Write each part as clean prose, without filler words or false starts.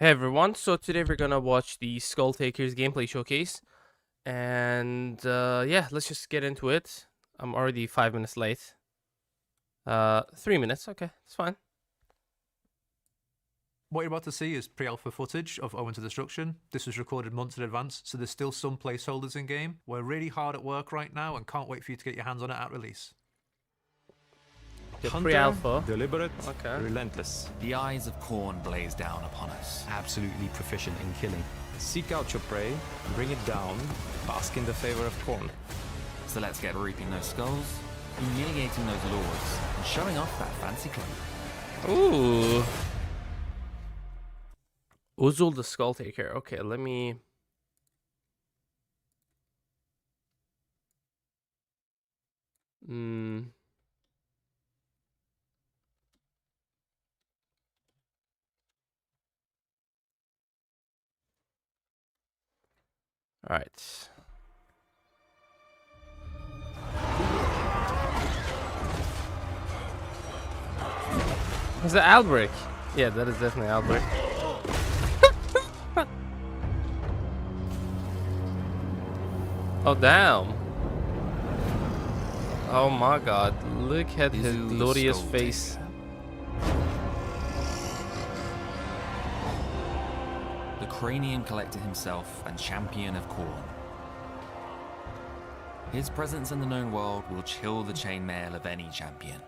Hey everyone, so today we're gonna watch the Skulltaker's Gameplay Showcase, and yeah, let's just get into it. I'm already 5 minutes late. 3 minutes, okay, it's fine. What you're about to see is pre-alpha footage of Omens of Destruction. This was recorded months in advance, so there's still some placeholders in game. We're really hard at work right now and can't wait for you to get your hands on it at release. The Hunter, pre-alpha. deliberate, Okay. relentless. The eyes of Khorne blaze down upon us. Absolutely proficient in killing. Seek out your prey, bring it down, bask in the favor of Khorne. So let's get reaping those skulls, humiliating those lords, and showing off that fancy cloak. Ooh. Uzul the Skulltaker. Okay, let me... Alright. Is that Albrecht? Yeah, that is definitely Albrecht. Oh, damn. Oh my god, look at his Izu glorious Skulltaker. face. The Cranium Collector himself and champion of Khorne. His presence in the known world will chill the chainmail of any champion,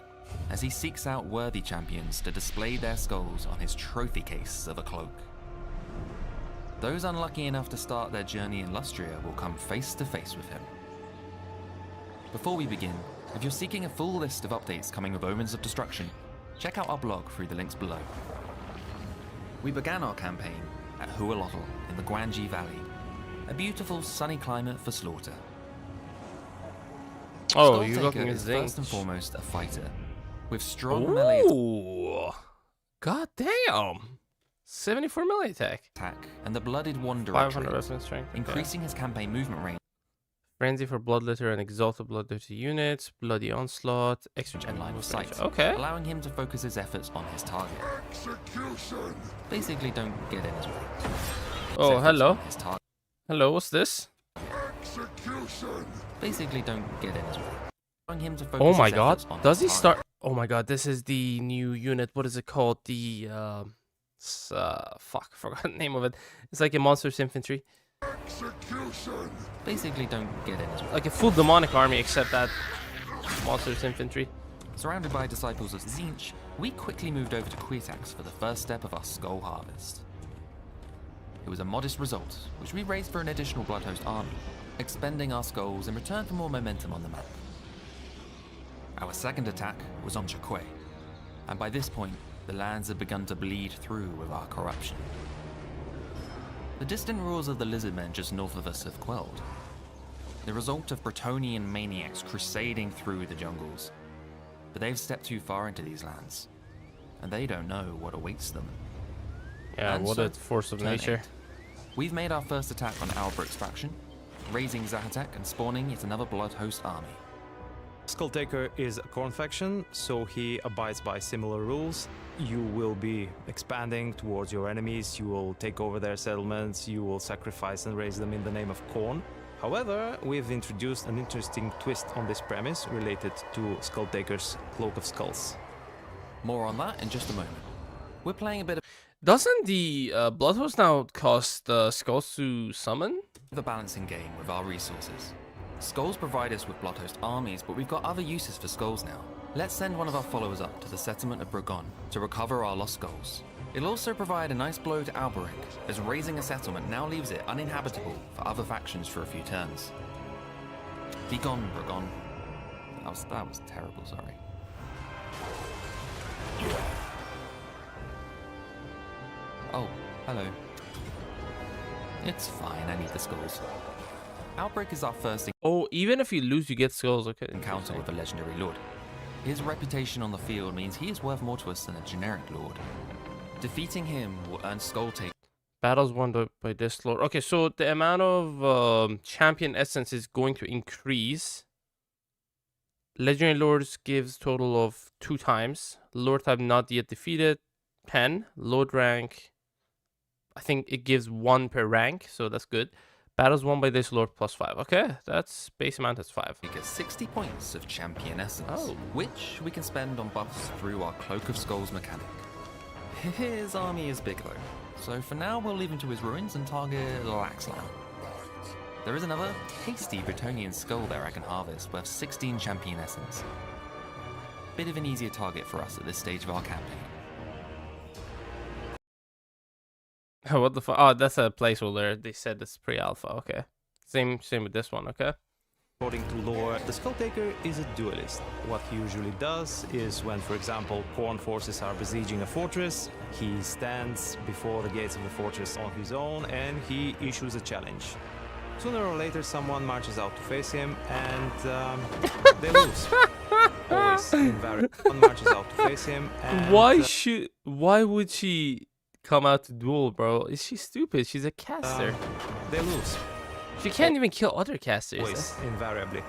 as he seeks out worthy champions to display their skulls on his trophy case of a cloak. Those unlucky enough to start their journey in Lustria will come face to face with him. Before we begin, if you're seeking a full list of updates coming with Omens of Destruction, check out our blog through the links below. We began our campaign at Hualotl in the Guanji Valley, a beautiful sunny climate for slaughter. Oh, you're Skulltaker looking at is first and Zinch. foremost a fighter, with strong melee Ooh. God damn. 74 melee attack. attack and the Blooded Wanderer 500 trait, weapon strength. Okay. increasing his campaign movement range Frenzy for Bloodletter and Exalted Bloodletter units. Bloody Onslaught. Extra and line of sight, Okay. allowing him to focus his efforts on his target. Basically, don't get in his way. Oh, Efforts hello. on his target. Hello, what's this? Basically, don't get in his way. Allowing him to focus Oh my his god. efforts on Does he his start? target. Oh my god, this is the new unit. What is it called? The, fuck, I forgot the name of it. It's like a monster's infantry. Basically, don't get in his way. Like a full demonic army, except that monster's infantry. Surrounded by disciples of Zinch, we quickly moved over to Quetax for the first step of our skull harvest. It was a modest result, which we raised for an additional Bloodhost army, expending our skulls in return for more momentum on the map. Our second attack was on Chakwe, and by this point, the lands had begun to bleed through with our corruption. The distant roars of the lizardmen just north of us have quelled, the result of Bretonnian maniacs crusading through the jungles. But they've stepped too far into these lands, and they don't know what awaits them. Yeah, And what so, a force of turn nature. 8. We've made our first attack on Albrecht's faction, raising Zahatek and spawning yet another Bloodhost army. Skulltaker is a Khorne faction, so he abides by similar rules. You will be expanding towards your enemies, you will take over their settlements, you will sacrifice and raise them in the name of Khorne. However, we've introduced an interesting twist on this premise related to Skulltaker's Cloak of Skulls. More on that in just a moment. We're playing a bit Doesn't the Bloodhost now cost skulls to summon? of a balancing game with our resources. Skulls provide us with Bloodhost armies, but we've got other uses for skulls now. Let's send one of our followers up to the settlement of Bragon to recover our lost skulls. It'll also provide a nice blow to Alberic, as raising a settlement now leaves it uninhabitable for other factions for a few turns. Be gone, Bragon. That was terrible, sorry. Oh, hello. It's fine, I need the skulls. Alberic is our first Oh, even if you lose, you get skulls. Okay. encounter with a legendary lord. His reputation on the field means he is worth more to us than a generic lord. Defeating him will earn Skulltaker Battles won by this lord. Okay, so the amount of champion essence is going to increase. Legendary lords gives total of 2 times. Lord type not yet defeated, 10. Lord rank I think it gives 1 per rank, so that's good. Battles won by this lord +5. Okay, that's base amount is 5. We get 60 points of champion essence, Oh. which we can spend on buffs through our Cloak of Skulls mechanic. His army is big though, so for now we'll leave him to his ruins and target Laxland. There is another tasty Bretonian skull there I can harvest, worth 16 champion essence. Bit of an easier target for us at this stage of our campaign. What the fuck? Oh, that's a placeholder. They said it's pre-alpha. Okay. Same with this one. Okay. According to lore, the Skulltaker is a duelist. What he usually does is when, for example, Khorne forces are besieging a fortress, he stands before the gates of the fortress on his own and he issues a challenge. Sooner or later, someone marches out to face him and they lose. Always invariably. Someone marches out to face him and... Why would she come out to duel, bro? Is she stupid? She's a caster. they lose. She can't even kill other casters. Always, invariably.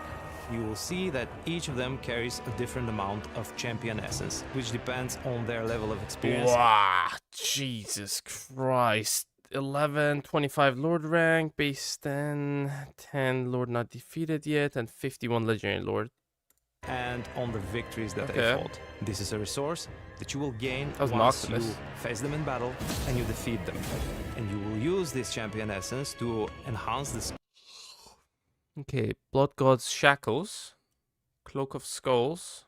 You will see that each of them carries a different amount of champion essence, which depends on their level of experience. Wow, Jesus Christ. 11, 25 Lord rank, base 10, 10 Lord not defeated yet, and 51 Legendary Lord. And on the victories that they Okay. fought. This is a resource that you will gain was once you Maximus. face them in battle and you defeat them. And you will use this champion essence to enhance the Okay, Blood God's Shackles, Cloak of Skulls,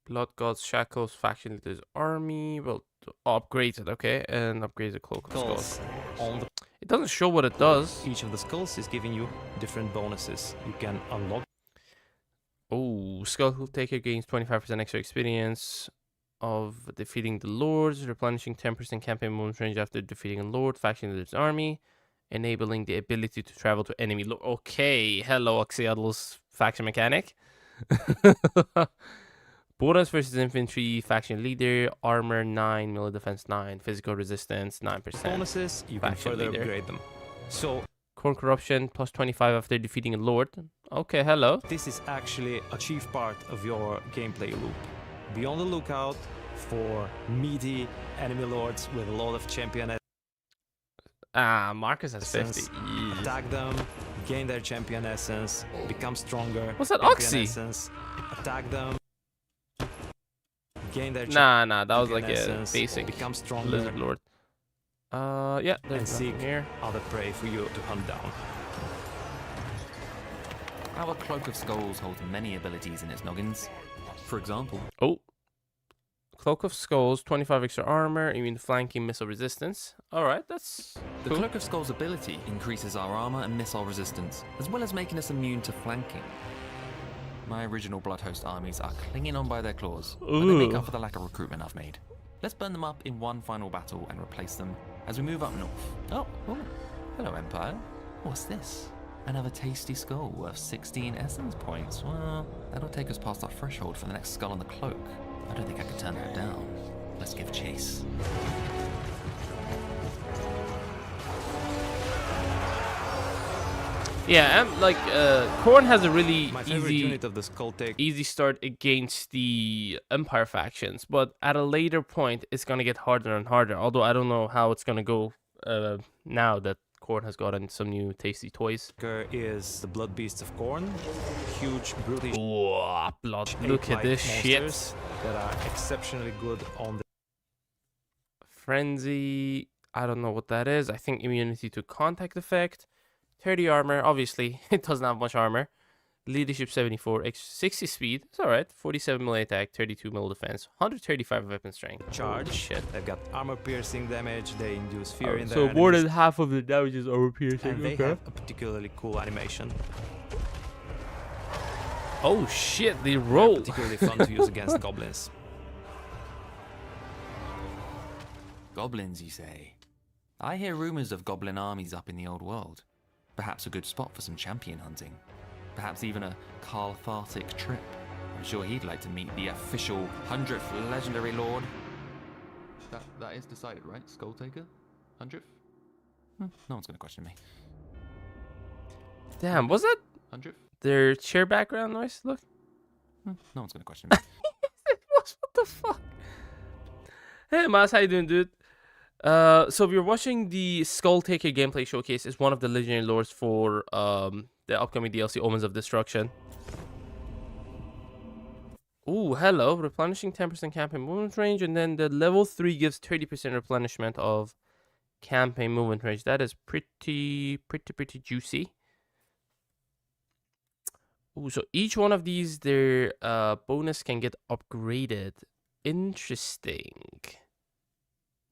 Blood God's Shackles, Faction Leader's Army, well, upgraded, okay, and upgraded Cloak of Skulls. skulls. On It doesn't show what it does. each of the skulls is giving you different bonuses. You can unlock Oh, Skulltaker gains 25% extra experience of defeating the lords, replenishing 10% campaign movement range after defeating a lord, faction leader's army, enabling the ability to travel to enemy lord. Okay, hello, Oxyadl's faction mechanic. Bonus versus infantry, faction leader, armor 9, melee defense 9, physical resistance 9%. bonuses, you can Faction further leader. upgrade them. So Khorne corruption plus 25 after defeating a lord. Okay, hello. this is actually a chief part of your gameplay loop. Be on the lookout for meaty enemy lords with a lot of champion Ah, Marcus has 50. essence. Attack them, gain their champion essence, become stronger. What's that, champion Oxy? essence, attack them, gain their Nah, that was champion like a essence, basic become stronger, lizard lord. Yeah, there's and seek nothing here. other prey for you to hunt down. Our Cloak of Skulls holds many abilities in its noggins. For example, Oh. Cloak of Skulls, 25 extra armor, immune to flanking, missile resistance. Alright, that's the cool. Cloak of Skulls ability increases our armor and missile resistance, as well as making us immune to flanking. My original Bloodhost armies are clinging on by their claws, but they make up for the lack of recruitment I've made. Let's burn them up in one final battle and replace them as we move up north. Oh, hello Empire. What's this? Another tasty skull worth 16 essence points. Well, that'll take us past our threshold for the next skull on the cloak. I don't think I could turn that down. Let's give chase. Yeah, Khorne has a really My favorite easy unit of the Skulltaker start against the Empire factions, but at a later point, it's gonna get harder and harder. Although I don't know how it's gonna go now that Khorne has gotten some new tasty toys. is the Blood Beasts of Khorne, huge brutish Whoa, blood! Look at ape-like this shit. monsters that are exceptionally good on the Frenzy. I don't know what that is. I think immunity to contact effect. 30 armor. Obviously, it doesn't have much armor. Leadership 74, 60 speed. It's alright. 47 melee attack, 32 melee defense, 135 weapon strength. charge. Holy shit. They've got armor piercing damage, they induce fear in their So more enemies, than half of the damage is armor piercing. and they Okay. have a particularly cool animation. Oh shit, they They're roll. particularly fun to use against goblins. Goblins, you say? I hear rumors of goblin armies up in the old world. Perhaps a good spot for some champion hunting. Perhaps even a Carl-Thartic trip. I'm sure he'd like to meet the official 100th legendary lord. That is decided, right? Skulltaker? 100th? No one's gonna question me. Damn, was that 100th? their chair background noise? Look. No one's gonna question me. What the fuck? Hey, Mas, how you doing, dude? So if you're watching the Skulltaker Gameplay Showcase, is one of the legendary lords for the upcoming DLC Omens of Destruction. Ooh, hello. Replenishing 10% campaign movement range, and then the level 3 gives 30% replenishment of campaign movement range. That is pretty juicy. Ooh, so each one of these, their bonus can get upgraded. Interesting.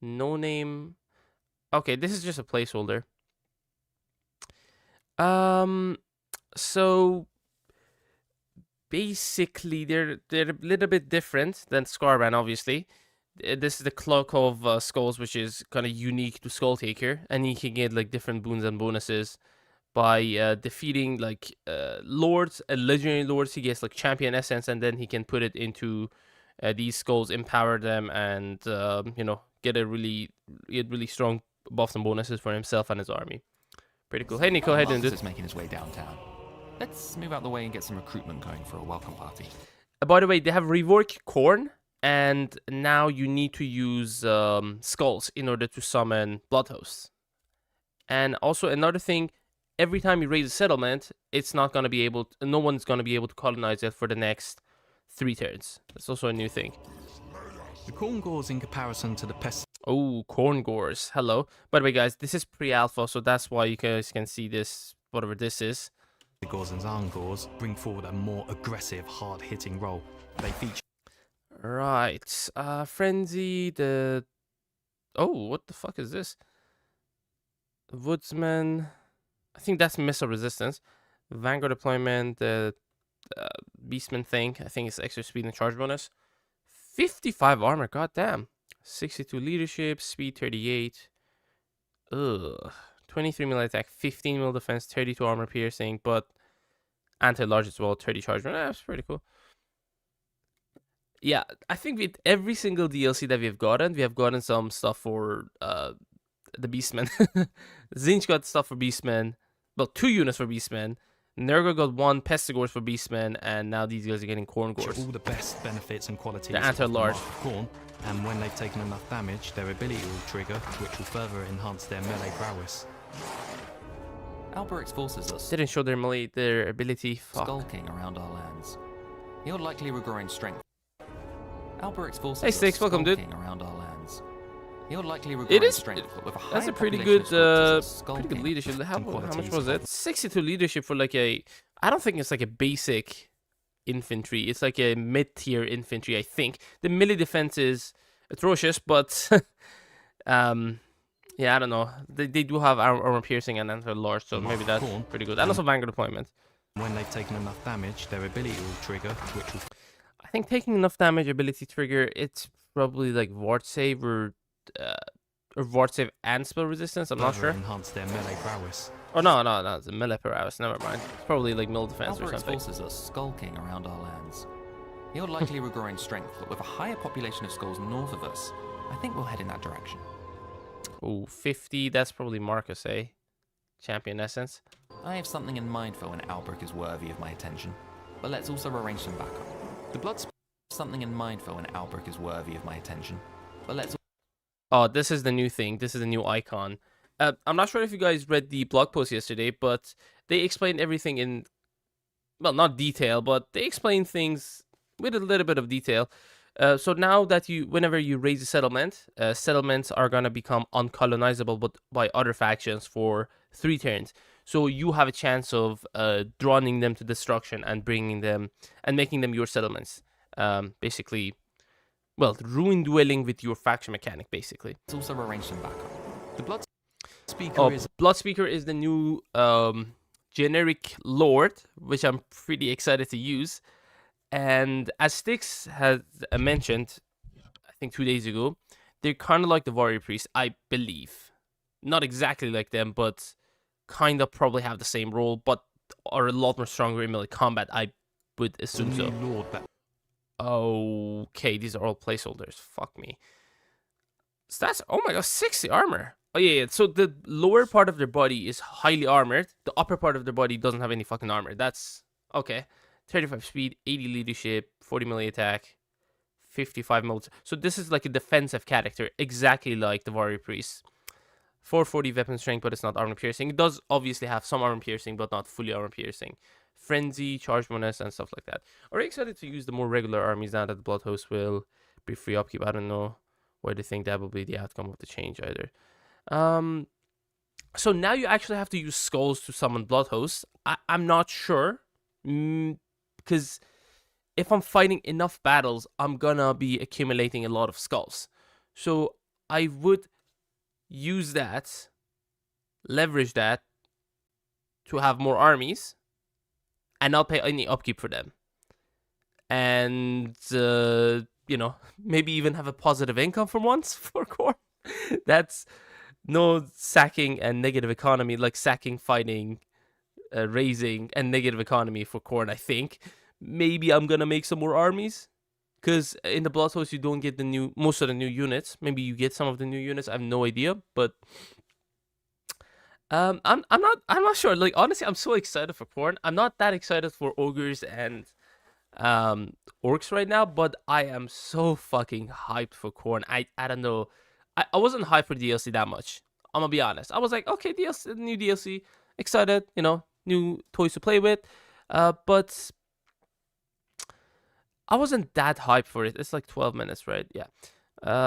No name. Okay, this is just a placeholder. So basically they're a little bit different than Scarbrand, obviously. This is the Cloak of Skulls, which is kind of unique to Skulltaker, and he can get like different boons and bonuses by defeating like lords and legendary lords. He gets like champion essence, and then he can put it into these skulls, empower them, and you know, get really strong buffs and bonuses for himself and his army. Pretty cool. Hey Nico, how you doing, dude? Is making his way downtown. Let's move out the way and get some recruitment going for a welcome party. By the way, they have reworked Khorne, and now you need to use skulls in order to summon blood hosts. And also another thing, every time you raise a settlement, it's not gonna be able to, no one's gonna be able to colonize it for the next 3 turns. That's also a new thing. The corn gores in comparison to the pest. Oh, corn gores. Hello. By the way, guys, this is pre-alpha, so that's why you guys can see this, whatever this is. The gores and Zangors bring forward a more aggressive, hard-hitting role. They feature Right. Frenzy, the... Oh, what the fuck is this? Woodsman. I think that's missile resistance. Vanguard deployment, the Beastman thing. I think it's extra speed and charge bonus. 55 armor, goddamn. 62 leadership, speed 38. Ugh. 23 melee attack, 15 mil defense, 32 armor piercing, but anti-large as well, 30 charge. That's pretty cool. Yeah, I think with every single DLC that we have gotten some stuff for the Beastmen. Zinch got stuff for Beastmen. Well, 2 units for Beastmen. Nurgle got 1 Pestigores for Beastmen, and now these guys are getting Corn Gores. all the best benefits and qualities They're of the anti-large. Mark of Corn, and when they've taken enough damage, their ability will trigger, which will further enhance their melee prowess. Alberic's forces are Didn't show their melee, their ability. Fuck. skulking around our lands. He'll likely regrow in strength. Alberic's forces Hey, Sticks, are welcome, dude. skulking around our lands. He'll likely regrow It in is. strength, but with a That's higher a pretty population good, of sculptors pretty good skulking. leadership. How much qualities was it? 62 leadership for like a. I don't think it's like a basic infantry. It's like a mid-tier infantry. I think the melee defense is atrocious, but yeah, I don't know. They do have armor piercing and anti-large, so maybe that's Corn. pretty good. And also Vanguard deployment. When they've taken enough damage, their ability will trigger, which will I think taking enough damage ability trigger. It's probably like ward save or ward save and spell resistance. I'm not further sure. enhance their melee prowess. Oh no, it's a melee per hour. Never mind. It's probably like mill defense or Alberic's something. forces are skulking around our lands. He'll likely regrow in strength, but with a higher population of skulls north of us, I think we'll head in that direction. Oh, 50. That's probably Marcus, eh? Champion essence. I have something in mind for when Alberic is worthy of my attention, but let's also arrange some backup. The blood something in mind for when Alberic is worthy of my attention, but let's. Oh, this is the new thing. This is the new icon. I'm not sure if you guys read the blog post yesterday, but they explained everything in, well, not detail, but they explained things with a little bit of detail. So now that whenever you raise a settlement, settlements are gonna become uncolonizable, but by other factions for 3 turns. So you have a chance of drawing them to destruction and bringing them and making them your settlements. Basically, well, ruin dwelling with your faction mechanic, basically. Let's also arrange some backup. The blood speaker is Blood Speaker is the new generic lord, which I'm pretty excited to use. And as Styx has mentioned, I think 2 days ago, they're kind of like the Warrior Priest, I believe. Not exactly like them, but kind of probably have the same role, but are a lot more stronger in melee combat, I would the assume new so. lord that Okay, these are all placeholders. Fuck me. Stats. Oh my god, 60 armor. Oh yeah. So the lower part of their body is highly armored. The upper part of their body doesn't have any fucking armor. That's okay. 35 speed, 80 leadership, 40 melee attack, 55 modes. So this is like a defensive character, exactly like the Warrior Priest. 440 weapon strength, but it's not armor piercing. It does obviously have some armor piercing, but not fully armor piercing. Frenzy, charge bonus, and stuff like that. Are you excited to use the more regular armies now that the Blood Host will be free upkeep? I don't know whether you think that will be the outcome of the change either. So now you actually have to use skulls to summon Blood Hosts. I'm not sure. Because if I'm fighting enough battles, I'm gonna be accumulating a lot of skulls. So I would use that, leverage that to have more armies and not pay any upkeep for them. And, you know, maybe even have a positive income for once for core. That's no sacking and negative economy, like sacking, fighting, raising, and negative economy for Khorne, I think. Maybe I'm gonna make some more armies, because in the Blood Host you don't get most of the new units. Maybe you get some of the new units. I have no idea, but I'm not sure. Like, honestly, I'm so excited for Khorne. I'm not that excited for ogres and orcs right now, but I am so fucking hyped for Khorne. I don't know. I wasn't hyped for DLC that much. I'm gonna be honest. I was like, okay, DLC, new DLC, excited, you know, new toys to play with, but I wasn't that hyped for it. It's like 12 minutes, right? Yeah,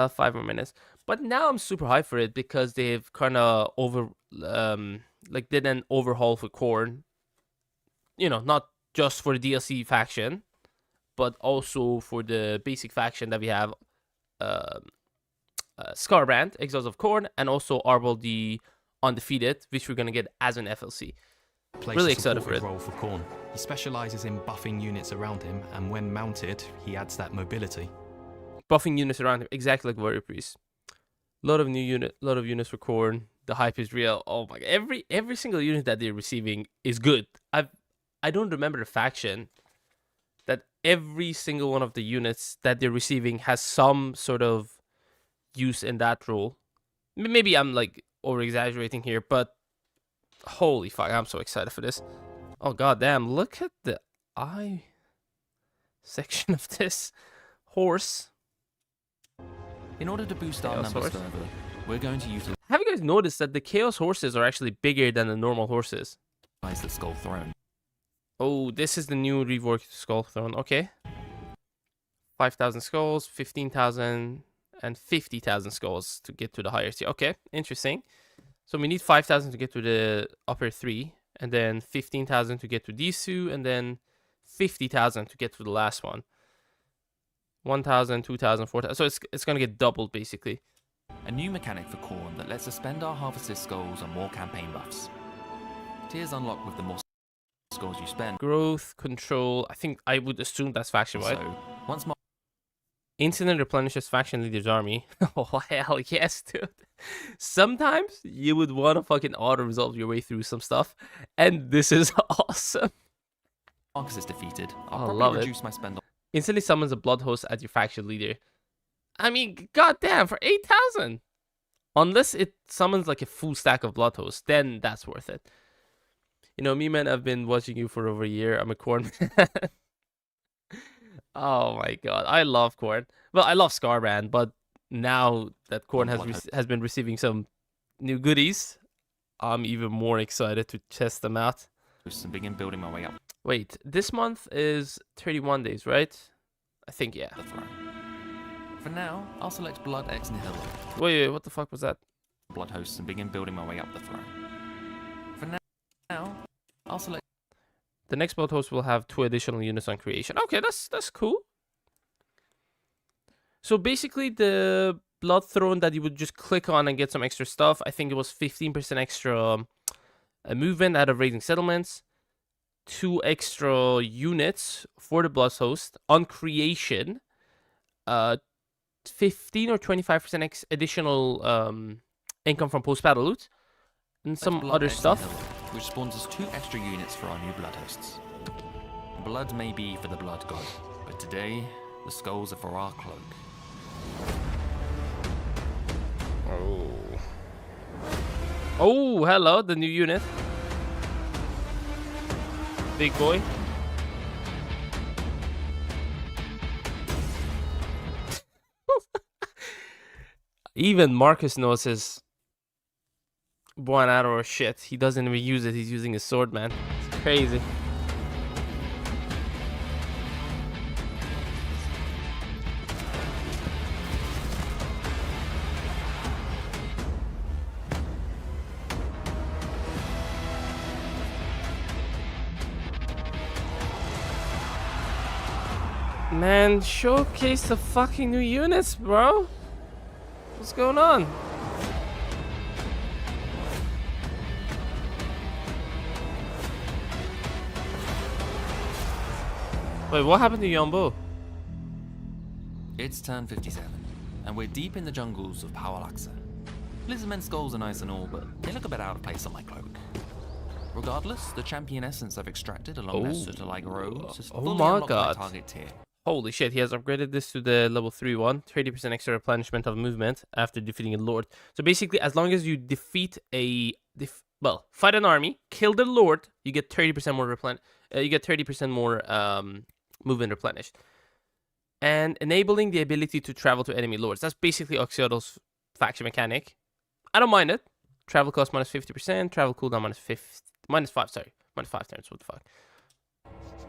5 more minutes. But now I'm super hyped for it because they've kind of did an overhaul for Khorne. You know, not just for the DLC faction, but also for the basic faction that we have. Scarbrand, Exiles of Khorne, and also Arbol the Undefeated, which we're gonna get as an FLC. Plays Really a excited for supportive it. role for Khorne. He specialises in buffing units around him, and when mounted, he adds that mobility. Buffing units around him, exactly like Warrior Priest. Lot of units for Khorne. The hype is real. Oh my god, every single unit that they're receiving is good. I don't remember a faction that every single one of the units that they're receiving has some sort of use in that role. Maybe I'm like over exaggerating here, but holy fuck, I'm so excited for this. Oh god damn, look at the eye section of this horse. In order to boost our Chaos numbers horse. further, we're going to utilize Have you guys noticed that the Chaos horses are actually bigger than the normal horses? the Skull Throne. Oh, this is the new reworked Skull Throne. Okay. 5,000 skulls, 15,000, and 50,000 skulls to get to the higher tier. Okay, interesting. So we need 5,000 to get to the upper 3, and then 15,000 to get to these 2, and then 50,000 to get to the last one. 1,000, 2,000, 4,000. So it's gonna get doubled basically. A new mechanic for Khorne that lets us spend our harvested skulls on more campaign buffs. Tiers unlock with the more skulls you spend. Growth, control. I think I would assume that's faction wide. So, once more Incident replenishes faction leader's army. Oh, hell yes, dude. Sometimes you would want to fucking auto-resolve your way through some stuff, and this is awesome. Marcus is defeated, I I'll love probably it. reduce my spend on Instantly summons a blood host as your faction leader. I mean, goddamn, for 8,000. Unless it summons like a full stack of blood hosts, then that's worth it. You know, me, man, I've been watching you for over a year. I'm a Khorne man. Oh my god, I love Khorne. Well, I love Scarbrand, but now that Khorne has been receiving some new goodies, I'm even more excited to test them out. and begin building my way up Wait, this month is 31 days, right? I think, yeah. the throne. For now, I'll select Blood Ex Nihilo, Wait, what the fuck was that? Blood Hosts, and begin building my way up the throne. For now, I'll select The next blood host will have 2 additional units on creation. Okay, that's cool. So basically, the blood throne that you would just click on and get some extra stuff. I think it was 15% extra movement out of raiding settlements, 2 extra units for the blood host on creation, 15 or 25% additional income from post battle loot, and some Blood other Ex stuff. Nihilo, which spawns us 2 extra units for our new Blood Hosts. Blood may be for the Blood God, but today, the skulls are for our cloak. Oh, hello, the new unit. Big boy. Even Marcus knows his one arrow shit. He doesn't even use it. He's using his sword, man. It's crazy. Man, showcase the fucking new units, bro. What's going on? Wait, what happened to Yombo? It's turn 57, and we're deep in the jungles of Powerlaxa. Lizardmen skulls are nice and all, but they look a bit out of place on my cloak. Regardless, the champion essence I've extracted along their soot-like rows has fully unlocked my target tier. Holy shit, he has upgraded this to the level 3 one. 30% extra replenishment of movement after defeating a lord. So basically, as long as you defeat a... fight an army, kill the lord, you get 30% more movement replenished. And enabling the ability to travel to enemy lords. That's basically Oxiodo's faction mechanic. I don't mind it. Travel cost minus 50%, travel cooldown minus 5 turns, what the fuck.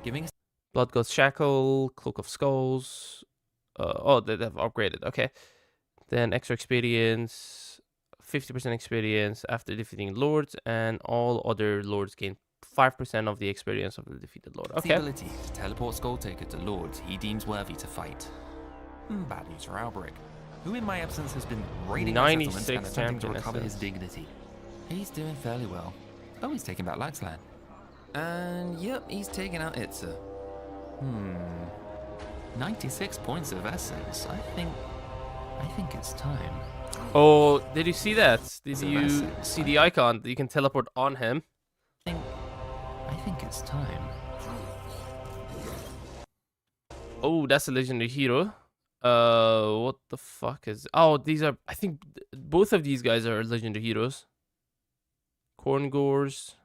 Giving Blood God's Shackle, Cloak of Skulls. They've upgraded. Okay. Then extra experience, 50% experience after defeating lords, and all other lords gain 5% of the experience of the defeated lord. Okay. The ability to teleport Skulltaker to lords he deems worthy to fight. Bad news for Alberic, who in my absence has been raiding my settlements and attempting to recover his dignity. He's doing fairly well. Oh, he's taking back Laxland. And yep, he's taking out Itza. 96 points of essence. I think it's time. Oh, did you see that? Did you see the icon that you can teleport on him? I think it's time. Oh, that's a legendary hero. What the fuck is... Oh, these are... I think both of these guys are legendary heroes. Corngores.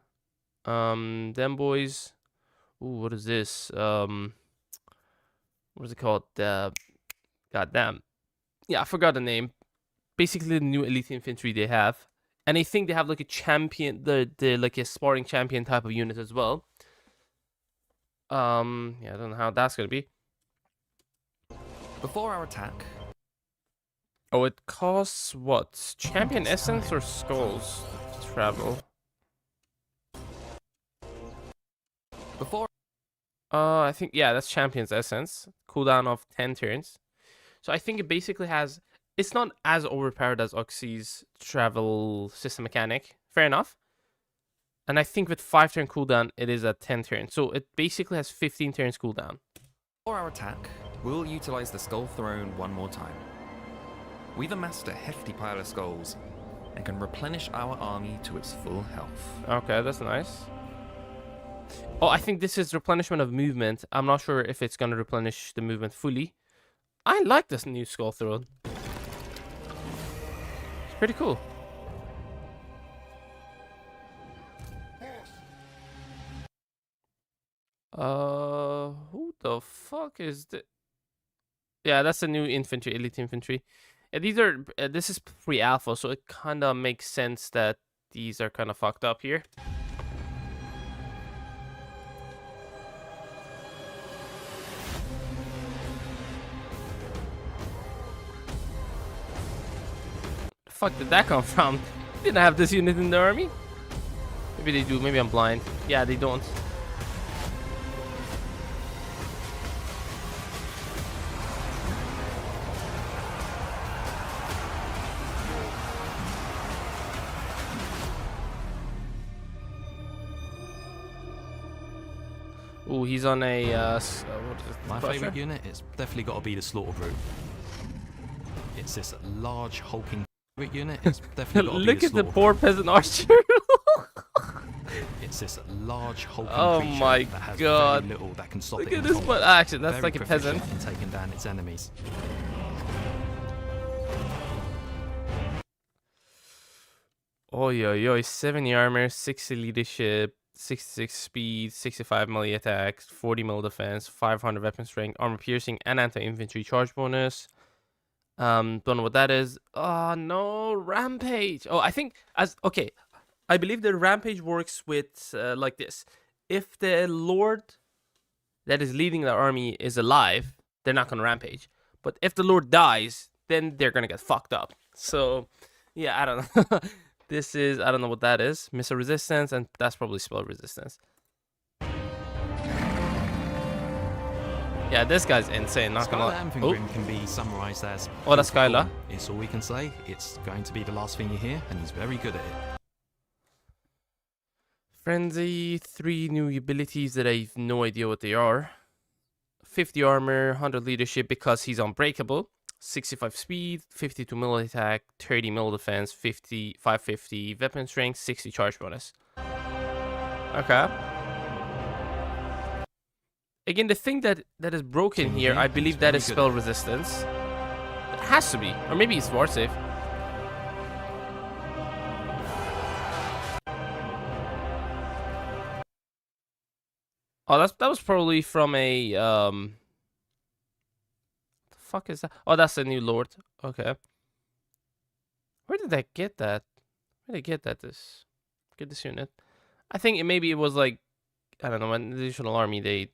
Them boys. Ooh, what is this? What is it called? Goddamn. Yeah, I forgot the name. Basically, the new elite infantry they have. And I think they have like a champion, like a sparring champion type of unit as well. Yeah, I don't know how that's gonna be. Before our attack. Oh, it costs what? Champion essence or skulls to travel? I think, yeah, that's champion's essence. Cooldown of 10 turns. So I think it basically has... It's not as overpowered as Oxy's travel system mechanic. Fair enough. And I think with 5 turn cooldown, it is at 10 turns. So it basically has 15 turns cooldown. For our attack, we'll utilize the Skull Throne one more time. We've amassed a hefty pile of skulls and can replenish our army to its full health. Okay, that's nice. Oh, I think this is replenishment of movement. I'm not sure if it's going to replenish the movement fully. I like this new Skull Throne. It's pretty cool. Who the fuck is this? Yeah, that's the new infantry, elite infantry. Yeah, these are, this is pre-alpha, so it kind of makes sense that these are kind of fucked up here. The fuck did that come from? Didn't have this unit in the army. Maybe they do. Maybe I'm blind. Yeah, they don't. Ooh, he's on a, what is it? My favourite unit, it's definitely got to be the Slaughter Brute. It's this large, hulking unit. It's definitely got to be Look the at the Slaughter poor peasant archer. It's this large, hulking creature my that has God. very little that can stop Look it at in this combat. one. Actually, that's Very like a proficient peasant. in taking down its enemies. Oh, yo, 70 armor, 60 leadership, 66 speed, 65 melee attacks, 40 melee defense, 500 weapon strength, armor piercing, and anti-infantry charge bonus. Don't know what that is. Oh no, rampage. Oh, I think okay. I believe the rampage works with like this. If the lord that is leading the army is alive, they're not gonna rampage. But if the lord dies, then they're gonna get fucked up. So yeah, I don't know. I don't know what that is. Missile resistance, and that's probably spell resistance. Yeah, this guy's insane, not gonna lie. Skylar Grim can be summarized as... Oh, that's Skylar. It's all we can say. It's going to be the last thing you hear, and he's very good at it. Frenzy, 3 new abilities that I have no idea what they are. 50 armor, 100 leadership because he's unbreakable. 65 speed, 52 melee attack, 30 melee defense, 550 weapon strength, 60 charge bonus. Okay. Again, the thing that is broken here, I believe that is spell resistance. It has to be. Or maybe it's war save. Oh, that was probably from a the fuck is that? Oh, that's a new lord. Okay. Where did I get that? Where did I get that? Get this unit. I think maybe it was like, I don't know, an additional army they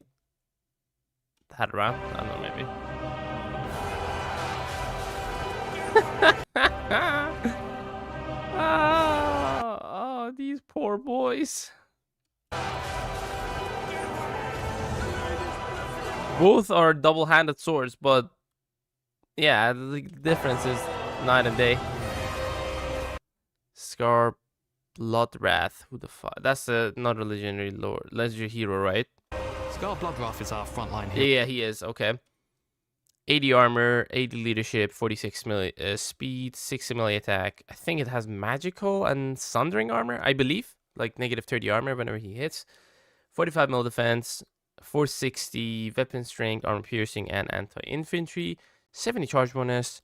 had around. I don't know, maybe. Oh, these poor boys. Both are double-handed swords, but yeah, the difference is night and day. Scar Bloodwrath. Who the fuck? That's another legendary lord, legendary hero, right? Scar Bloodwrath is our frontline hero. Yeah, he is. Okay. 80 armor, 80 leadership, 46 speed, 60 melee attack. I think it has magical and sundering armor, I believe. Like negative 30 armor whenever he hits. 45 melee defense, 460 weapon strength, armor piercing, and anti-infantry. 70 charge bonus.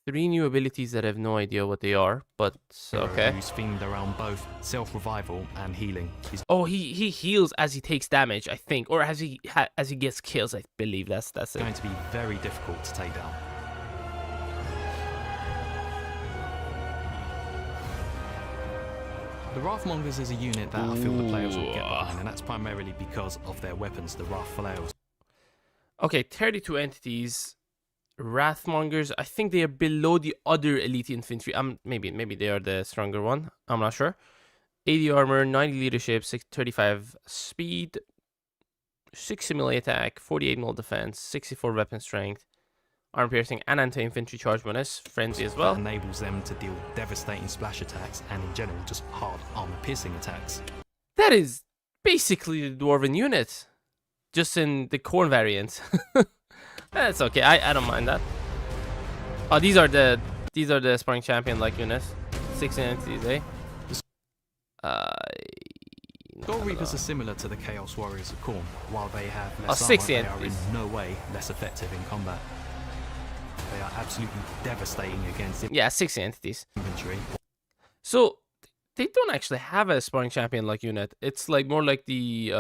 3 new abilities that I have no idea what they are, but okay. Who's themed around both self-revival and healing. Oh, he heals as he takes damage, I think, or as he gets kills. I believe that's it. Going to be very difficult to take down. The Wrathmongers is a unit that I feel the players will get behind, and that's primarily because of their weapons, the Wrath Flails. Okay, 32 entities. Wrathmongers, I think they are below the other elite infantry. Maybe they are the stronger one. I'm not sure. 80 armor, 90 leadership, 35 speed, 60 melee attack, 48 melee defense, 64 weapon strength, armor piercing, and anti-infantry charge bonus. Frenzy as well. That enables them to deal devastating splash attacks and in general just hard armor piercing attacks. That is basically the dwarven unit, just in the corn variant. That's okay. I don't mind that. Oh, these are the sparring champion like units. 16 entities, eh? Gold Reapers are similar to the Chaos Warriors of Khorne. While they have less 60 armor, they are entities. in no way less effective in combat. They are absolutely devastating against 60 entities. infantry. So they don't actually have a sparring champion like unit. It's like more like the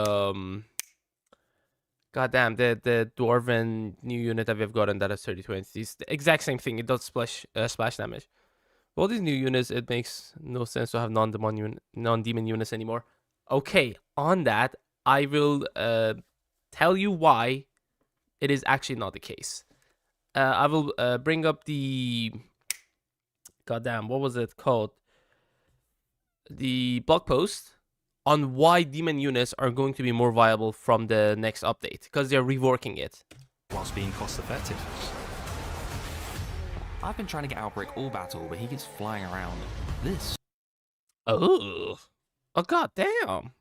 goddamn, the dwarven new unit that we've gotten that has 32 entities. The exact same thing. It does splash damage. All these new units, it makes no sense to have non-demon units anymore. Okay, on that, I will tell you why it is actually not the case. I will bring up the... Goddamn, what was it called? The blog post on why demon units are going to be more viable from the next update, because they're reworking it. Whilst being cost effective. I've been trying to get Outbreak all battle, but he keeps flying around. This. Oh god damn.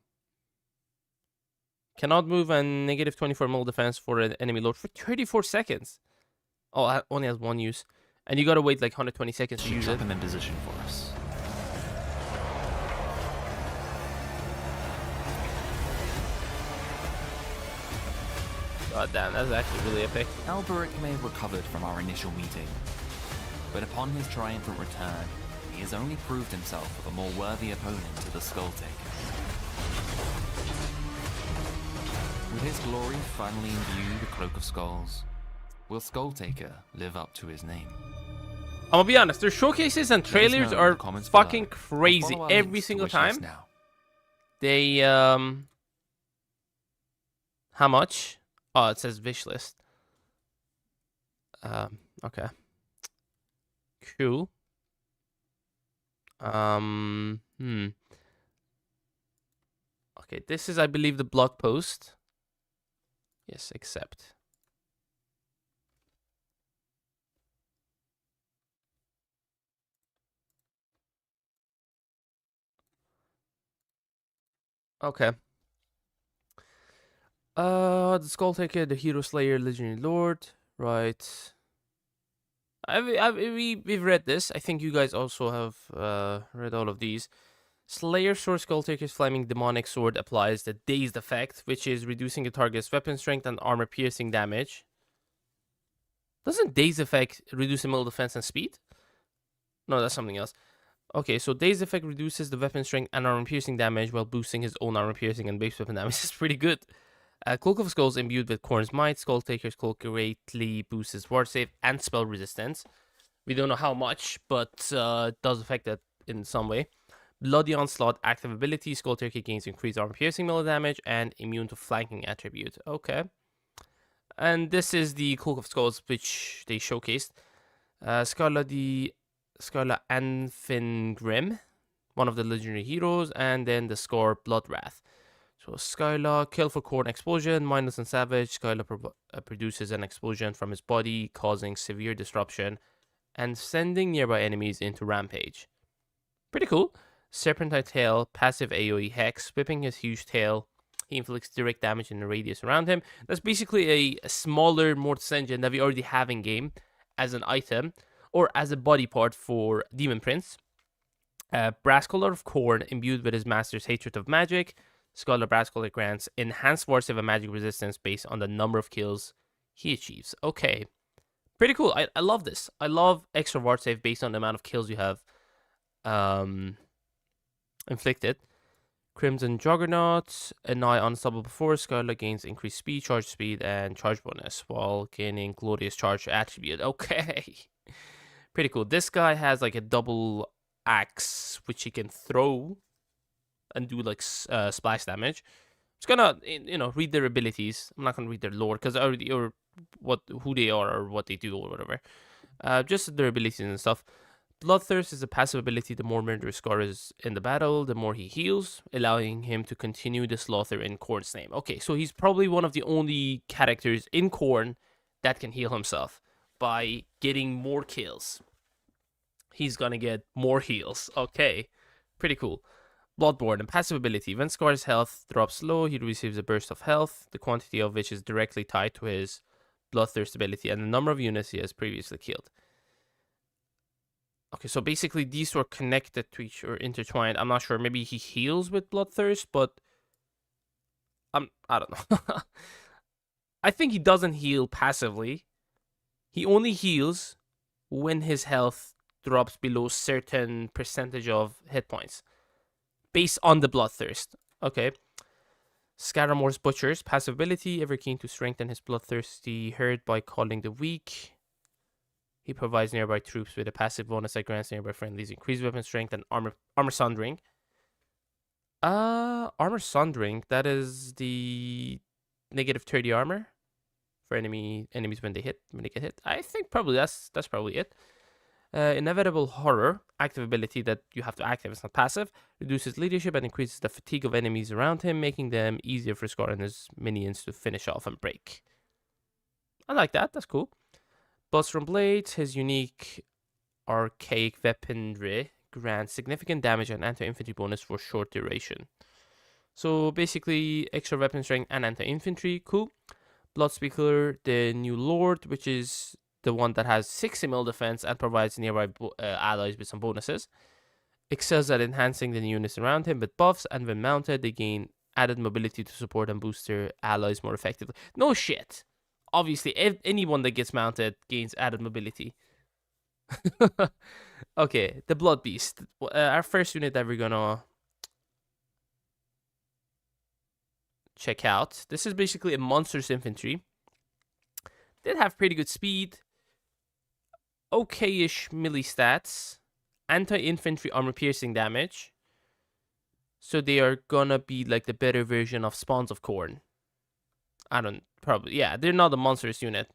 Cannot move and negative 24 mil defense for an enemy lord for 34 seconds. Oh, it only has one use. And you gotta wait like 120 seconds to use it. Trap him in position for us. God damn, that's actually really epic. Alberic may have recovered from our initial meeting, but upon his triumphant return, he has only proved himself a more worthy opponent to the Skulltaker. With his glory finally in view, the Cloak of Skulls, will Skulltaker live up to his name? I'm gonna be honest, their showcases and Let us trailers know in are the comments fucking below, or crazy follow our every links to single wishlist time. now. They how much? Oh, it says wish list. Okay. Cool. Okay, this is, I believe, the blog post. Yes, accept. Okay. The Skulltaker, the Hero Slayer, Legendary Lord. Right. We've read this. I think you guys also have read all of these. Slayer Sword Skulltaker's Flaming Demonic Sword applies the Dazed effect, which is reducing a target's weapon strength and armor piercing damage. Doesn't Dazed effect reduce melee defense and speed? No, that's something else. Okay, so Dazed effect reduces the weapon strength and armor piercing damage while boosting his own armor piercing and base weapon damage. That's pretty good. Cloak of Skulls imbued with Korn's Might. Skulltaker's Cloak greatly boosts his ward save and spell resistance. We don't know how much, but it does affect that in some way. Bloody Onslaught active ability. Skulltaker gains increased armor piercing melee damage and immune to flanking attribute. Okay. And this is the Cloak of Skulls, which they showcased. Scarla Anfingrim, one of the legendary heroes, and then the score Bloodwrath. So Skyla, kill for Korn explosion, mindless and savage. Skyla produces an explosion from his body, causing severe disruption and sending nearby enemies into rampage. Pretty cool. Serpentine Tail, passive AoE hex, whipping his huge tail. He inflicts direct damage in the radius around him. That's basically a smaller Mortis engine that we already have in game as an item or as a body part for Demon Prince. Brass Collar of Korn, imbued with his master's hatred of magic. Scholar Brass Collar grants enhanced ward save and magic resistance based on the number of kills he achieves. Okay. Pretty cool. I love this. I love extra ward save based on the amount of kills you have inflicted. Crimson Juggernaut, a nigh unstoppable force. Skyla gains increased speed, charge speed, and charge bonus while gaining Glorious Charge attribute. Okay. Pretty cool. This guy has like a double axe, which he can throw and do like splash damage. Just gonna, read their abilities. I'm not gonna read their lore because I already, or who they are or what they do or whatever. Just their abilities and stuff. Bloodthirst is a passive ability. The more Murderous Scar is in the battle, the more he heals, allowing him to continue the slaughter in Korn's name. Okay, so he's probably one of the only characters in Korn that can heal himself by getting more kills. He's gonna get more heals. Okay, pretty cool. Bloodborne, a passive ability. When Scar's health drops low, he receives a burst of health, the quantity of which is directly tied to his Bloodthirst ability and the number of units he has previously killed. Okay, so basically these two are connected to each or intertwined. I'm not sure. Maybe he heals with Bloodthirst, but I don't know. I think he doesn't heal passively. He only heals when his health drops below certain percentage of hit points based on the Bloodthirst. Okay. Scaramore's Butchers, passive ability, ever keen to strengthen his bloodthirsty herd by calling the weak. He provides nearby troops with a passive bonus that grants nearby friendlies increased weapon strength and armor sundering. Armor sundering, that is the negative 30 armor for enemies when they get hit. I think probably that's probably it. Inevitable Horror, active ability that you have to activate, it's not passive, reduces leadership and increases the fatigue of enemies around him, making them easier for Scar and his minions to finish off and break. I like that, that's cool. Buster Blades, his unique archaic weaponry, grants significant damage and anti-infantry bonus for short duration. So basically, extra weapon strength and anti-infantry, cool. Bloodspeaker, the new lord, which is the one that has 60 mil defense and provides nearby allies with some bonuses. Excels at enhancing the units around him with buffs, and when mounted, they gain added mobility to support and boost their allies more effectively. No shit. Obviously, anyone that gets mounted gains added mobility. Okay, the Blood Beast. Our first unit that we're gonna check out. This is basically a monstrous infantry. Did have pretty good speed. okay-ish melee stats, anti-infantry armor piercing damage. So they are gonna be like the better version of Spawns of Khorne. Yeah, they're not a monstrous unit.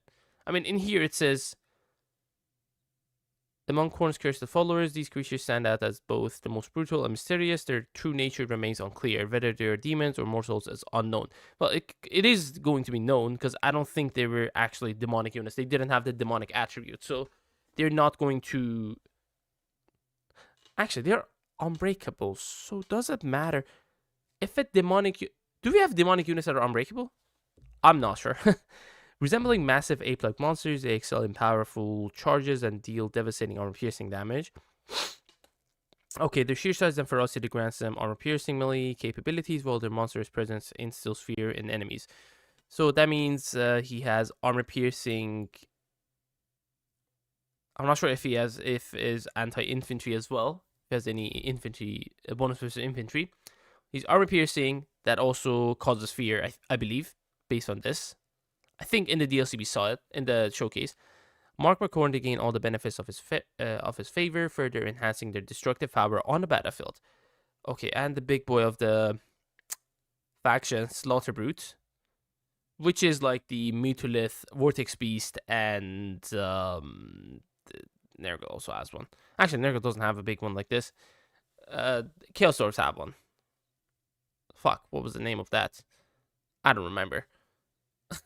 I mean, in here it says, among Khorne's cursed followers, these creatures stand out as both the most brutal and mysterious. Their true nature remains unclear. Whether they are demons or mortals is unknown. Well, it is going to be known, because I don't think they were actually demonic units. They didn't have the demonic attribute, so they're not going to... Actually, they're unbreakable, so does it matter if a demonic... Do we have demonic units that are unbreakable? I'm not sure. Resembling massive ape-like monsters, they excel in powerful charges and deal devastating armor-piercing damage. Okay, their sheer size and ferocity grants them armor-piercing melee capabilities, while their monstrous presence instills fear in enemies. So that means he has armor-piercing... I'm not sure if he is anti-infantry as well. If he has any infantry, bonus versus infantry. He's armor-piercing, that also causes fear, I believe, based on this. I think in the DLC we saw it, in the showcase. Mark McCorn to gain all the benefits of his favor, further enhancing their destructive power on the battlefield. Okay, and the big boy of the faction, Slaughter Brute, which is like the Mutolith, Vortex Beast, and Nergal also has one. Actually, Nergal doesn't have a big one like this. Chaos Dwarves have one. Fuck, what was the name of that? I don't remember.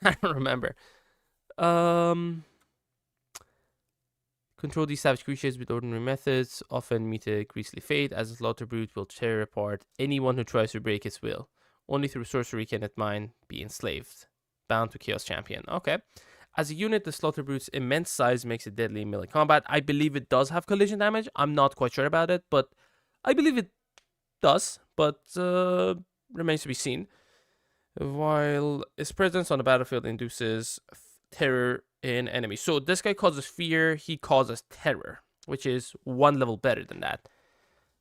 I don't remember. Control these savage creatures with ordinary methods, often meet a grisly fate, as a Slaughter Brute will tear apart anyone who tries to break its will. Only through sorcery can it mine be enslaved. Bound to Chaos Champion. Okay. As a unit, the Slaughter Brute's immense size makes it deadly in melee combat. I believe it does have collision damage. I'm not quite sure about it, but I believe it does, but remains to be seen. While his presence on the battlefield induces terror in enemies. So this guy causes fear, he causes terror, which is one level better than that.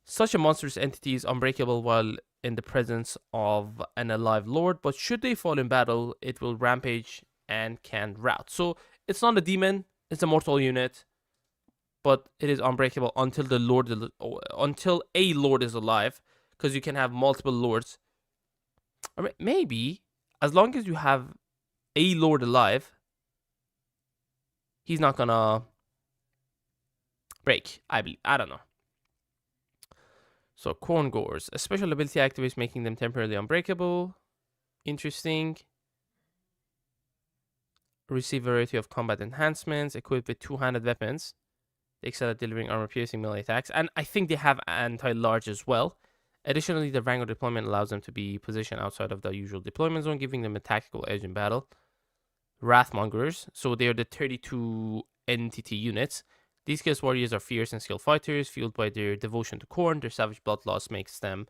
Such a monstrous entity is unbreakable while in the presence of an alive lord, but should they fall in battle, it will rampage and can rout. So it's not a demon, it's a mortal unit, but it is unbreakable until until a lord is alive, because you can have multiple lords. I mean, maybe as long as you have a lord alive, he's not gonna break, I believe. I don't know. So, Corn Gores. A special ability activates, making them temporarily unbreakable. Interesting. Receive a variety of combat enhancements. Equipped with two-handed weapons. They excel at delivering armor-piercing melee attacks. And I think they have anti-large as well. Additionally, the Vanguard deployment allows them to be positioned outside of the usual deployment zone, giving them a tactical edge in battle. Wrathmongers. So they are the 32 entity units. These Chaos Warriors are fierce and skilled fighters, fueled by their devotion to Khorne. Their savage bloodlust makes them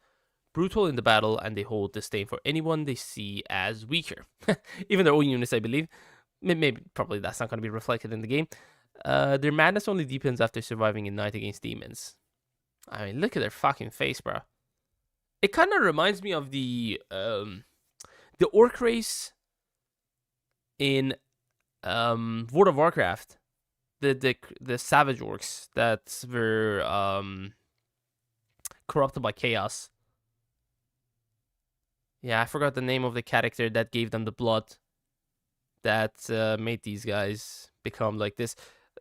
brutal in the battle, and they hold disdain for anyone they see as weaker. Even their own units, I believe. Probably that's not going to be reflected in the game. Their madness only deepens after surviving a night against demons. I mean, look at their fucking face, bro. It kind of reminds me of the orc race in World of Warcraft. The savage orcs that were corrupted by chaos. Yeah, I forgot the name of the character that gave them the blood that made these guys become like this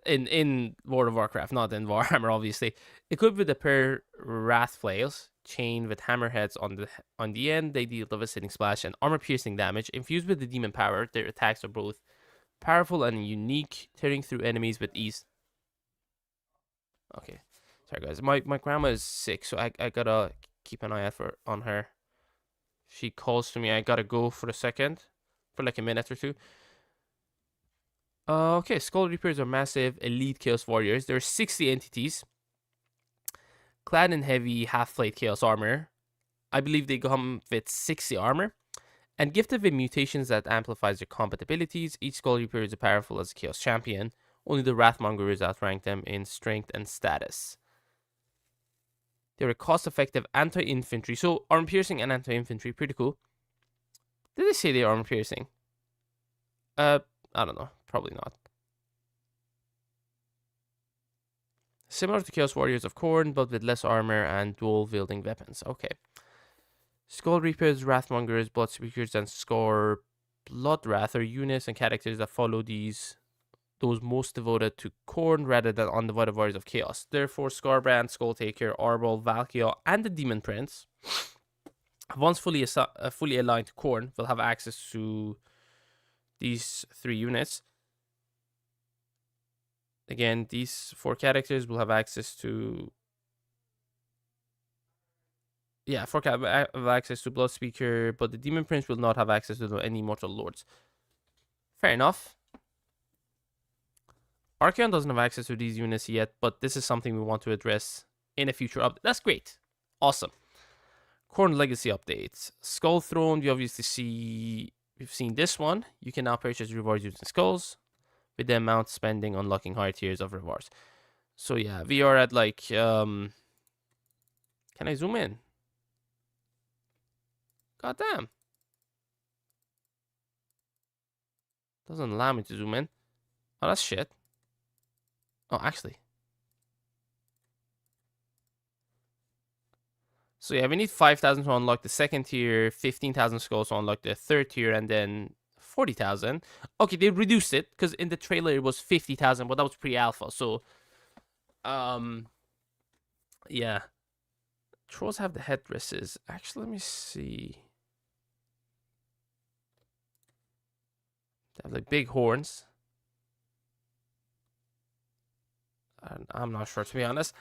in World of Warcraft, not in Warhammer, obviously. Equipped with a pair wrath flails, chained with hammerheads on the end, they deal devastating splash and armor-piercing damage. Infused with the demon power, their attacks are both powerful and unique, tearing through enemies with ease. Okay, sorry guys. My grandma is sick, so I gotta keep an eye out on her. She calls to me. I gotta go for a second, for like a minute or two. Okay, Skull Reapers are massive elite Chaos Warriors. There are 60 entities, clad in heavy half-plate Chaos armor. I believe they come with 60 armor. And gifted with mutations that amplifies their combat abilities. Each Skull Reaper is as powerful as a Chaos Champion. Only the Wrathmongers outrank them in strength and status. They're a cost-effective anti-infantry. So, armor-piercing and anti-infantry, pretty cool. Did they say they're armor-piercing? I don't know. Probably not. Similar to Chaos Warriors of Khorne, but with less armor and dual-wielding weapons. Okay. Skull Reapers, Wrathmongers, Blood Speakers, and Score Bloodwrath are units and characters that follow those most devoted to Khorne rather than undivided warriors of chaos. Therefore, Scarbrand, Skulltaker, Arbol, Valkia, and the Demon Prince, once fully aligned to Khorne, will have access to these 3 units. Again, these 4 characters will have access to... Yeah, 4 have access to Bloodspeaker, but the Demon Prince will not have access to any Mortal Lords. Fair enough. Archaon doesn't have access to these units yet, but this is something we want to address in a future update. That's great. Awesome. Khorne Legacy updates. Skull Throne, we've seen this one. You can now purchase rewards using skulls with the amount spending unlocking higher tiers of rewards. So yeah, we are at like, can I zoom in? God damn. Doesn't allow me to zoom in. Oh, that's shit. Oh, actually. So yeah, we need 5,000 to unlock the second tier, 15,000 skulls to unlock the third tier, and then 40,000. Okay, they reduced it, because in the trailer it was 50,000, but that was pre-alpha, so... yeah. Trolls have the headdresses. Actually, let me see. They have like big horns. I'm not sure, to be honest.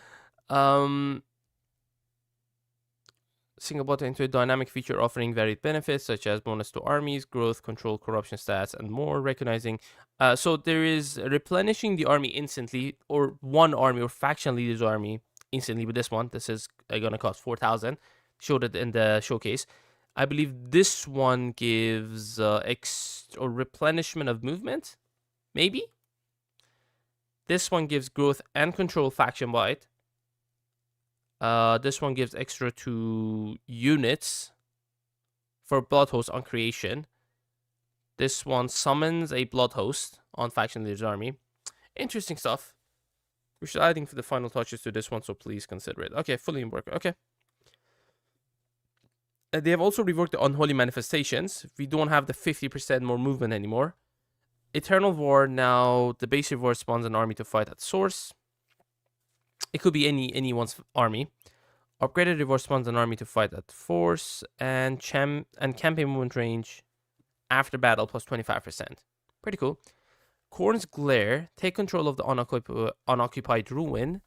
Single button into a dynamic feature offering varied benefits such as bonus to armies, growth, control, corruption stats, and more. Recognizing, so there is replenishing the army instantly, or one army or faction leader's army instantly with this one. This is gonna cost 4,000. Showed it in the showcase. I believe this one gives or replenishment of movement, maybe. This one gives growth and control faction wide. This one gives extra to units for Blood Host on creation. This one summons a Blood Host on faction leader's army. Interesting stuff. We're still adding for the final touches to this one, so please consider it. Okay, fully in work. Okay. They have also reworked the Unholy Manifestations. We don't have the 50% more movement anymore. Eternal War, now the base reward spawns an army to fight at source. It could be anyone's army. Upgraded reward spawns an army to fight at force, and campaign movement range after battle plus 25%. Pretty cool. Khorne's Glare, take control of the unoccupied ruin.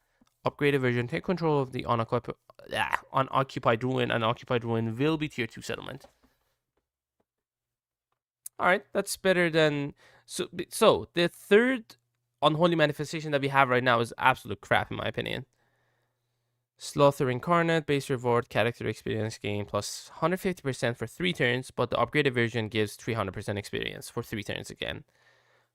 Upgraded version, take control of the unoccupied ruin, and occupied ruin will be tier 2 settlement. Alright, that's better than... So, the third Unholy Manifestation that we have right now is absolute crap in my opinion. Slaughter Incarnate, base reward, character experience gain plus 150% for 3 turns, but the upgraded version gives 300% experience for 3 turns again.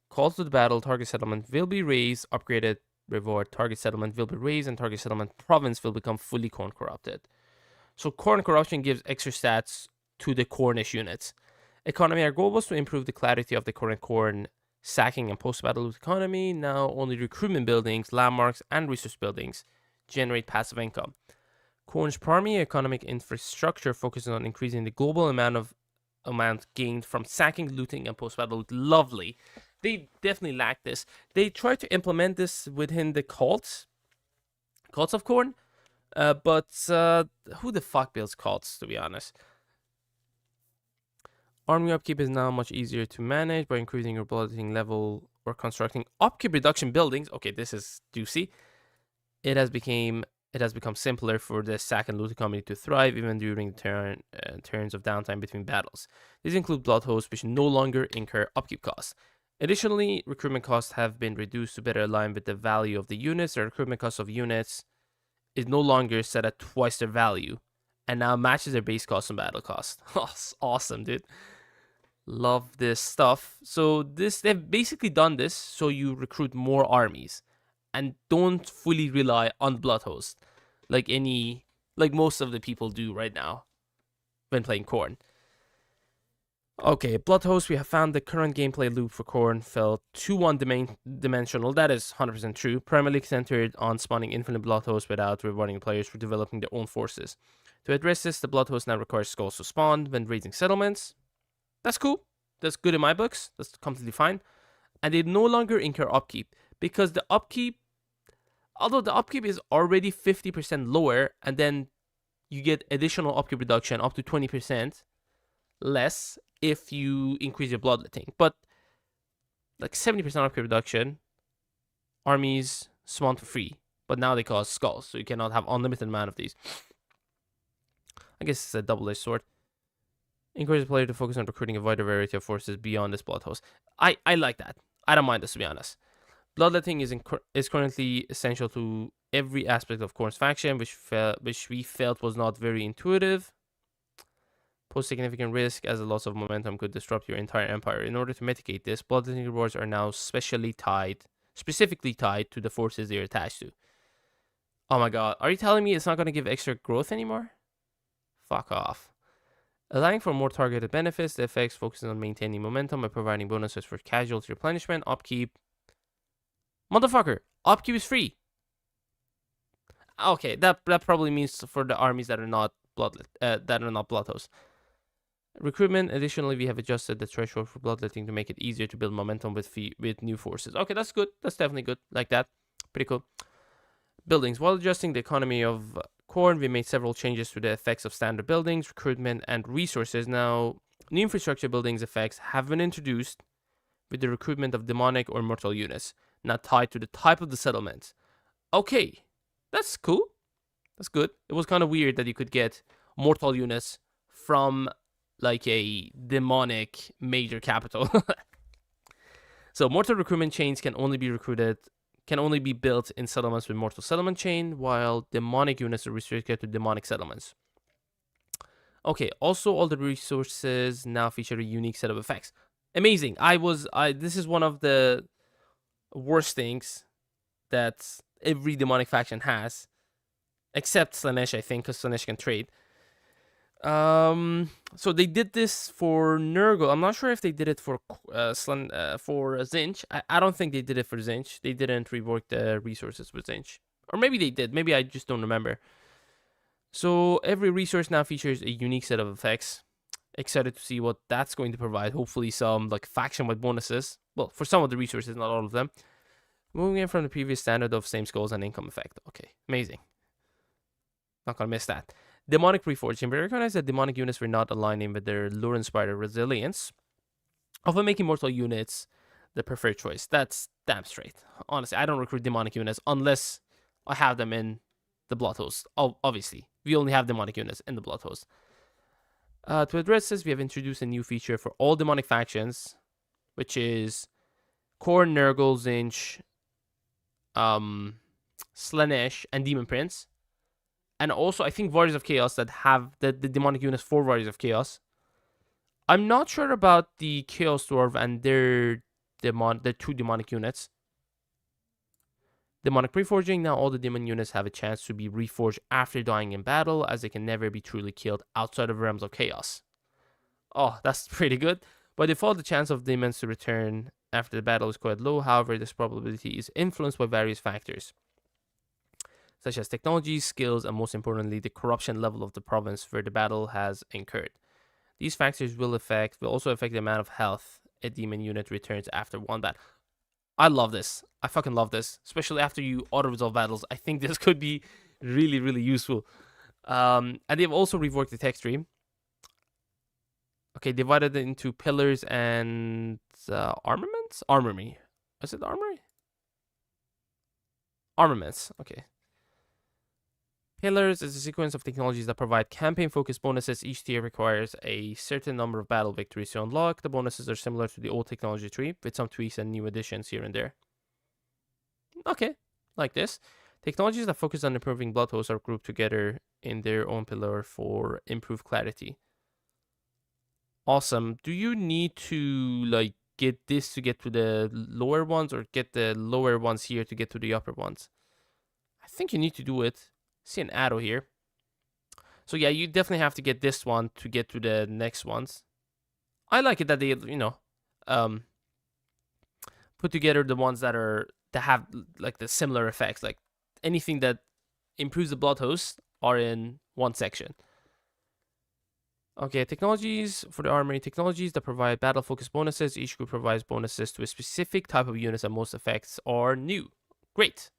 Call to the battle, target settlement will be raised, upgraded reward, target settlement will be raised, and target settlement province will become fully Khorne corrupted. So Khorne corruption gives extra stats to the Khornish units. Economy, our goal was to improve the clarity of the current Khorne sacking and post-battle loot economy. Now only recruitment buildings, landmarks, and resource buildings generate passive income. Khorne's primary economic infrastructure focuses on increasing the global amount gained from sacking, looting, and post-battle loot. Lovely. They definitely lack this. They tried to implement this within the cults of Khorne, but who the fuck builds cults, to be honest? Army upkeep is now much easier to manage by increasing your bloodletting level or constructing upkeep reduction buildings. Okay, this is juicy. It has become simpler for the sack and loot economy to thrive even during turns of downtime between battles. These include blood hosts, which no longer incur upkeep costs. Additionally, recruitment costs have been reduced to better align with the value of the units. The recruitment cost of units is no longer set at twice their value, and now matches their base cost and battle cost. Oh, awesome, dude. Love this stuff. So they've basically done this so you recruit more armies and don't fully rely on blood host like most of the people do right now when playing Khorne. Okay, Bloodhost, we have found the current gameplay loop for Khorne felt too one-dimensional. That is 100% true. Primarily centered on spawning infinite Bloodhosts without rewarding players for developing their own forces. To address this, the Bloodhost now requires skulls to spawn when raising settlements. That's cool. That's good in my books. That's completely fine. And they no longer incur upkeep, because the upkeep, although the upkeep is already 50% lower, and then you get additional upkeep reduction up to 20% less if you increase your bloodletting. But like 70% upkeep reduction, armies spawn for free, but now they cost skulls, so you cannot have unlimited amount of these. I guess it's a double-edged sword. Encourage the player to focus on recruiting a wider variety of forces beyond this Bloodhost. I like that. I don't mind this, to be honest. Bloodletting is currently essential to every aspect of Khorne's faction, which we felt was not very intuitive. Pose significant risk, as a loss of momentum could disrupt your entire empire. In order to mitigate this, bloodletting rewards are now specifically tied to the forces they're attached to. Oh my god, are you telling me it's not going to give extra growth anymore? Fuck off. Allowing for more targeted benefits, the effects focuses on maintaining momentum by providing bonuses for casualty replenishment, upkeep. Motherfucker, upkeep is free. Okay, that probably means for the armies that are not bloodhosts. Recruitment. Additionally, we have adjusted the threshold for bloodletting to make it easier to build momentum with new forces. Okay, that's good. That's definitely good. Like that. Pretty cool. Buildings. While adjusting the economy of Khorne, we made several changes to the effects of standard buildings, recruitment, and resources. Now, new infrastructure buildings effects have been introduced with the recruitment of demonic or mortal units, not tied to the type of the settlement. Okay, that's cool. That's good. It was kind of weird that you could get mortal units from like a demonic major capital. So mortal recruitment chains can only be built in settlements with mortal settlement chain, while demonic units are restricted to demonic settlements. Okay, also all the resources now feature a unique set of effects. Amazing. This is one of the worst things that every demonic faction has, except Slaanesh, I think, because Slaanesh can trade. So they did this for Nurgle. I'm not sure if they did it for Tzeentch. I don't think they did it for Tzeentch. They didn't rework the resources with Tzeentch. Or maybe they did. Maybe I just don't remember. So every resource now features a unique set of effects. Excited to see what that's going to provide. Hopefully some like faction-wide bonuses. Well, for some of the resources, not all of them. Moving in from the previous standard of same skulls and income effect. Okay, amazing. Not gonna miss that. Demonic reforging. We recognize that demonic units were not aligning with their lore-inspired resilience, often making mortal units the preferred choice. That's damn straight. Honestly, I don't recruit demonic units unless I have them in the Bloodhost. Oh, obviously, we only have demonic units in the Bloodhost. To address this, we have introduced a new feature for all demonic factions, which is Khorne, Nurgle, Tzeentch, Slaanesh, and Demon Prince. And also, I think Warriors of Chaos that have the demonic units for Warriors of Chaos. I'm not sure about the Chaos Dwarf and their two demonic units. Demonic reforging. Now all the demon units have a chance to be reforged after dying in battle, as they can never be truly killed outside of Realms of Chaos. Oh, that's pretty good. By default, the chance of demons to return after the battle is quite low. However, this probability is influenced by various factors, such as technology, skills, and most importantly, the corruption level of the province where the battle has occurred. These factors will also affect the amount of health a demon unit returns after one battle. I love this. I fucking love this, especially after you auto-resolve battles. I think this could be really, really useful. And they've also reworked the text tree. Okay, divided it into pillars and armaments? Armory. Is it armory? Armaments. Okay. Pillars is a sequence of technologies that provide campaign-focused bonuses. Each tier requires a certain number of battle victories to unlock. The bonuses are similar to the old technology tree, with some tweaks and new additions here and there. Okay, like this. Technologies that focus on improving Bloodhosts are grouped together in their own pillar for improved clarity. Awesome. Do you need to like get this to get to the lower ones, or get the lower ones here to get to the upper ones? I think you need to do it. See an arrow here. So yeah, you definitely have to get this one to get to the next ones. I like it that they, put together the ones that have like the similar effects. Like anything that improves the blood host are in one section. Okay, technologies for the armory. Technologies that provide battle focus bonuses. Each group provides bonuses to a specific type of units, and most effects are new. Great.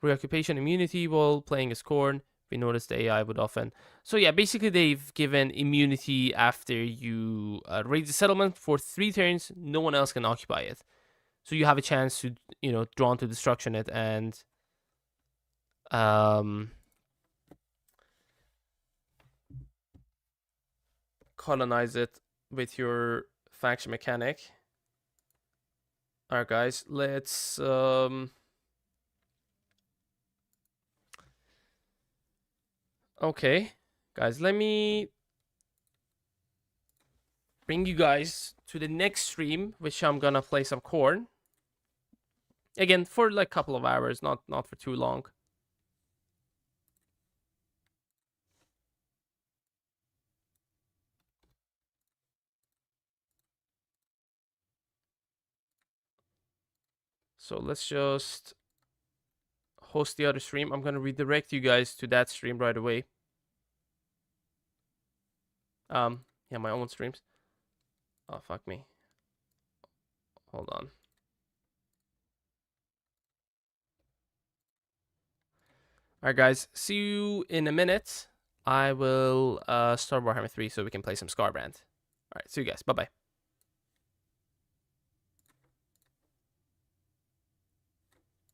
Preoccupation immunity while playing as Khorne. We noticed the AI would often. So yeah, basically they've given immunity after you raid the settlement for 3 turns. No one else can occupy it. So you have a chance to, drawn to destruction it and colonize it with your faction mechanic. Alright guys, let's okay, guys, let me bring you guys to the next stream, which I'm gonna play some Khorne. Again, for like a couple of hours, not for too long. So let's just host the other stream. I'm gonna redirect you guys to that stream right away. Yeah, my own streams. Oh, fuck me. Hold on. Alright guys, see you in a minute. I will start Warhammer 3 so we can play some Scarbrand. Alright, see you guys. Bye-bye.